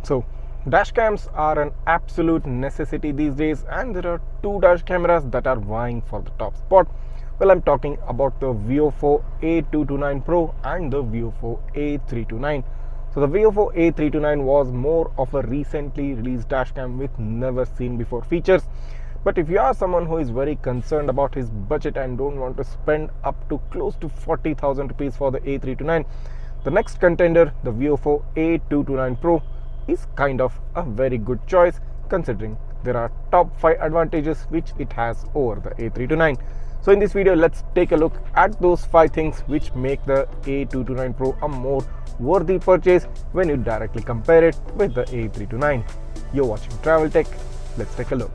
So dash cams are an absolute necessity these days, and there are two dash cameras that are vying for the top spot. Well, I'm talking about the VIOFO A229 Pro and the VIOFO A329. So the VIOFO A329 was more of a recently released dashcam with never seen before features. But if you are someone who is very concerned about his budget and don't want to spend up to close to 40,000 rupees for the A329, the next contender, the VIOFO A229 Pro, is kind of a very good choice, considering there are top 5 advantages which it has over the A329. So in this video, let's take a look at those 5 things which make the A229 Pro a more worthy purchase when you directly compare it with the A329. You're watching Travel Tech. Let's take a look.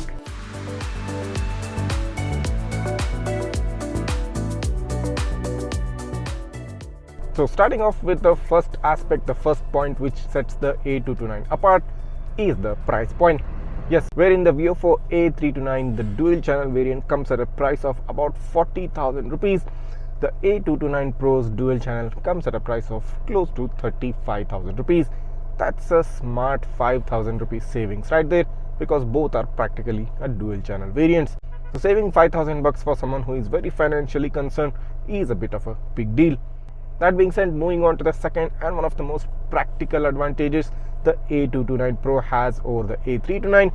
So starting off with the first aspect, the first point which sets the A229 apart is the price point. Yes, wherein the VIOFO A329, the dual channel variant, comes at a price of about 40,000 rupees, the A229 Pro's dual channel comes at a price of close to 35,000 rupees. That's a smart 5,000 rupees savings right there, because both are practically a dual channel variants. So saving 5,000 bucks for someone who is very financially concerned is a bit of a big deal. That being said, moving on to the second and one of the most practical advantages the A229 Pro has over the A329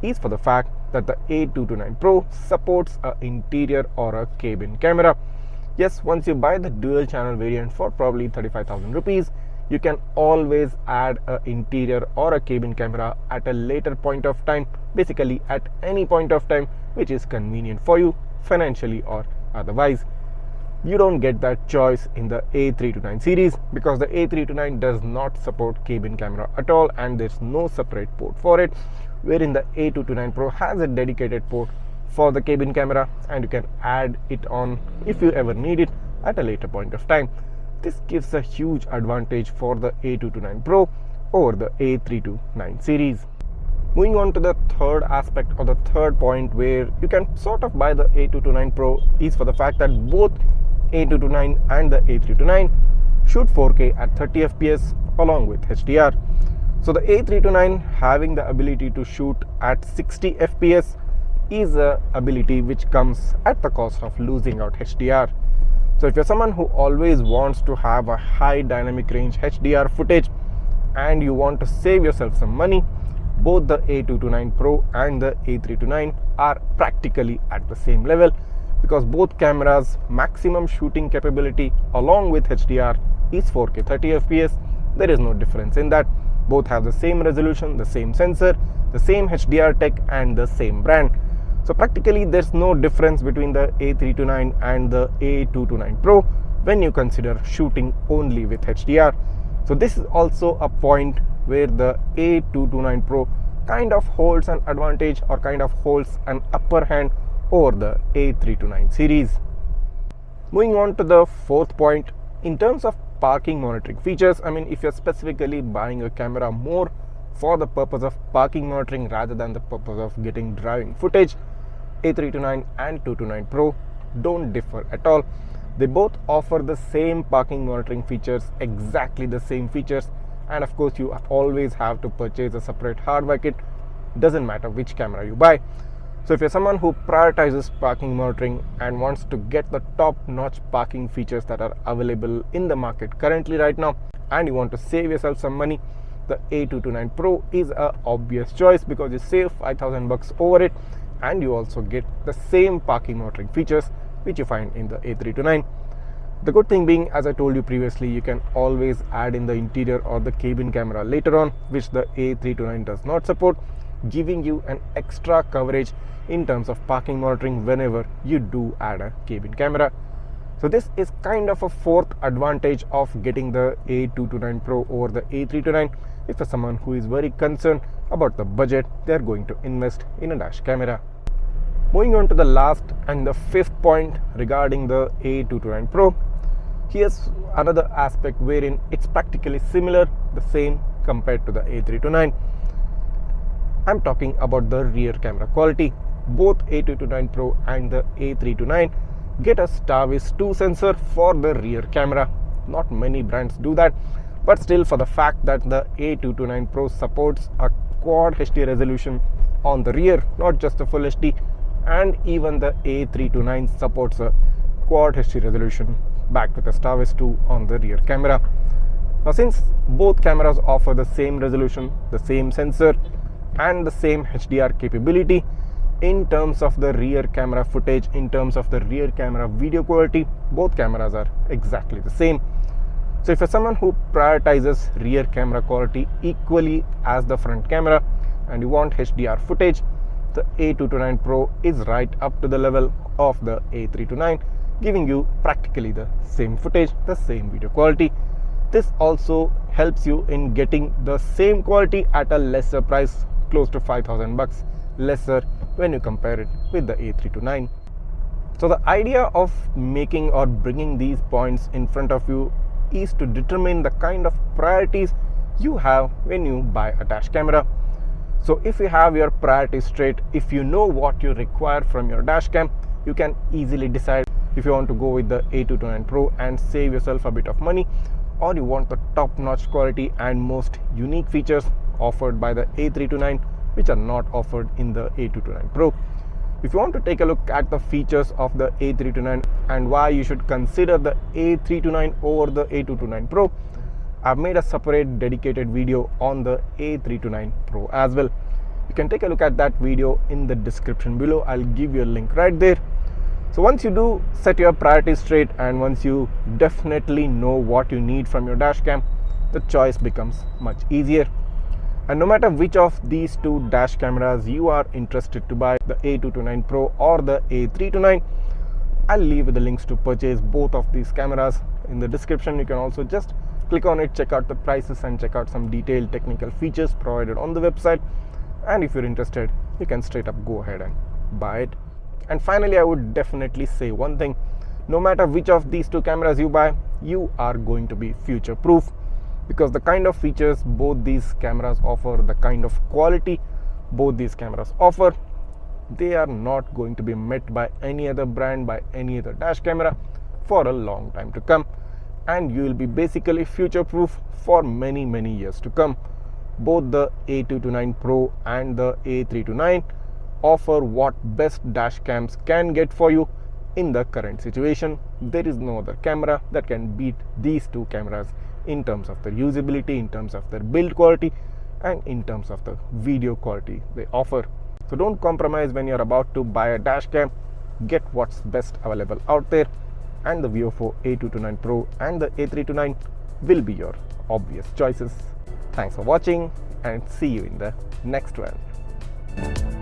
is for the fact that the A229 Pro supports an interior or a cabin camera. Yes, once you buy the dual channel variant for probably 35,000 rupees, you can always add an interior or a cabin camera at a later point of time, basically at any point of time which is convenient for you financially or otherwise. You don't get that choice in the A329 series because the A329 does not support cabin camera at all, and there's no separate port for it, wherein the A229 Pro has a dedicated port for the cabin camera, and you can add it on if you ever need it at a later point of time. This gives a huge advantage for the A229 Pro over the A329 series. Moving on to the third aspect, or the third point where you can sort of buy the A229 Pro, is for the fact that both A229 and the A329 shoot 4K at 30 FPS along with HDR. So the A329 having the ability to shoot at 60 FPS is a ability which comes at the cost of losing out HDR. So if you're someone who always wants to have a high dynamic range HDR footage and you want to save yourself some money, both the A229 Pro and the A329 are practically at the same level, because both cameras' maximum shooting capability along with HDR is 4K 30 FPS. There is no difference in that. Both have the same resolution, the same sensor, the same HDR tech, and the same brand. So practically there's no difference between the A329 and the A229 Pro when you consider shooting only with HDR. So this is also a point where the A229 Pro kind of holds an advantage, or kind of holds an upper hand over the A329 series. Moving on to the fourth point, in terms of parking monitoring features, I mean, if you're specifically buying a camera more for the purpose of parking monitoring rather than the purpose of getting driving footage, A329 and 229 Pro don't differ at all. They both offer the same parking monitoring features, exactly the same features, and of course you always have to purchase a separate hardware kit, doesn't matter which camera you buy. So if you're someone who prioritizes parking monitoring and wants to get the top-notch parking features that are available in the market currently right now, and you want to save yourself some money, the A229 Pro is an obvious choice, because you save 5,000 bucks over it, and you also get the same parking monitoring features which you find in the A329. The good thing being, as I told you previously, you can always add in the interior or the cabin camera later on, which the A329 does not support, giving you an extra coverage in terms of parking monitoring whenever you do add a cabin camera. So this is kind of a fourth advantage of getting the A229 Pro over the A329 if you're someone who is very concerned about the budget they're going to invest in a dash camera. Moving on to the last and the fifth point regarding the A229 Pro, here's another aspect wherein it's practically similar, the same compared to the A329. I'm talking about the rear camera quality. Both A229 Pro and the A329 get a starvis 2 sensor for the rear camera. Not many brands do that. But still, for the fact that the A229 Pro supports a quad HD resolution on the rear, not just the full HD, and even the A329 supports a quad HD resolution backed with a starvis 2 on the rear camera. Now, since both cameras offer the same resolution, the same sensor, and the same HDR capability, in terms of the rear camera footage, in terms of the rear camera video quality, both cameras are exactly the same. So if you're someone who prioritizes rear camera quality equally as the front camera and you want HDR footage, the A229 Pro is right up to the level of the A329, giving you practically the same footage, the same video quality. This also helps you in getting the same quality at a lesser price, close to 5,000 bucks lesser when you compare it with the A329. So the idea of making or bringing these points in front of you is to determine the kind of priorities you have when you buy a dash camera. So if you have your priorities straight, if you know what you require from your dash cam, you can easily decide if you want to go with the A229 Pro and save yourself a bit of money, or you want the top-notch quality and most unique features offered by the A329 which are not offered in the A229 Pro. If you want to take a look at the features of the A329 and why you should consider the A329 over the A229 Pro, I've made a separate dedicated video on the A329 Pro as well. You can take a look at that video in the description below. I'll give you a link right there. So once you do set your priorities straight and once you definitely know what you need from your dash cam, the choice becomes much easier. And no matter which of these two dash cameras you are interested to buy, the A229 Pro or the A329, I'll leave the links to purchase both of these cameras in the description. You can also just click on it, check out the prices and check out some detailed technical features provided on the website. And if you're interested, you can straight up go ahead and buy it. And finally, I would definitely say one thing: no matter which of these two cameras you buy, you are going to be future proof, because the kind of features both these cameras offer, the kind of quality both these cameras offer, they are not going to be met by any other brand, by any other dash camera for a long time to come. And you will be basically future proof for many years to come. Both the A229 Pro and the A329 offer what best dash cams can get for you in the current situation. There is no other camera that can beat these two cameras in terms of their usability, in terms of their build quality, and in terms of the video quality they offer. So don't compromise when you're about to buy a dash cam. Get what's best available out there, and the VIOFO A229 Pro and the A329 will be your obvious choices. Thanks for watching and see you in the next one.